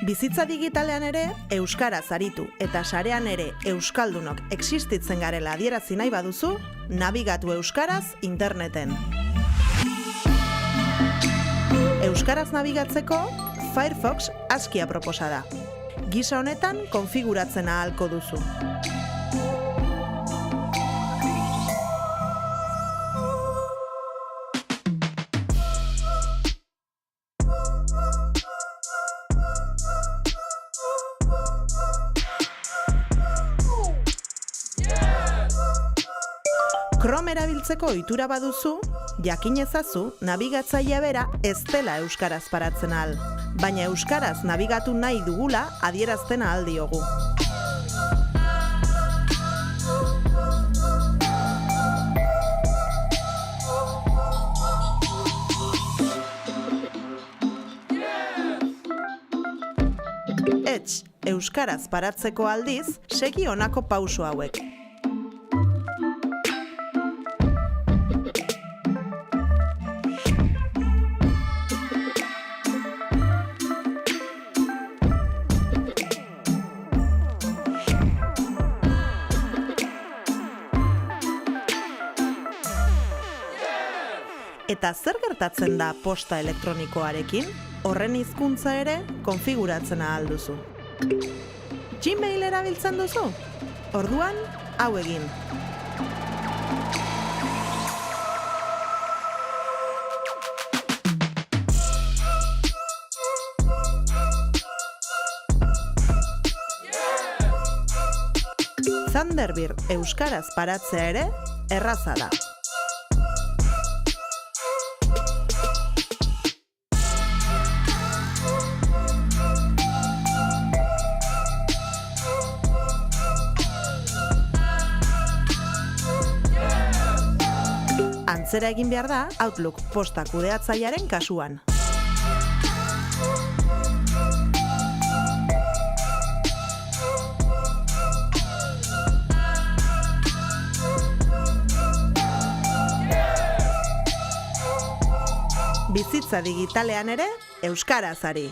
Bizitza digitalean ere euskaraz aritu eta sarean ere euskaldunok existitzen garela adierazi nahi baduzu, nabigatu euskaraz interneten. Euskaraz nabigatzeko Firefox aski aproposa da. Gisa honetan konfiguratzen ahalko duzu. Chrome erabiltzeko ohitura baduzu, jakin ezazu nabigatzailea bera ez dela euskaraz paratzen ahal, baina euskaraz nabigatu nahi dugula adierazten ahal diogu. Euskaraz paratzeko aldiz, segi honako pauso hauek. Eta zer gertatzen da posta elektronikoarekin? Horren hizkuntza ere konfiguratzen ahal duzu. Gmail erabiltzen duzu? Orduan, hau egin. Thunderbird euskaraz paratzea ere erraza da. Antzera egin behar da Outlook posta kudeatzailearen kasuan. Bizitza digitalean ere euskaraz ari.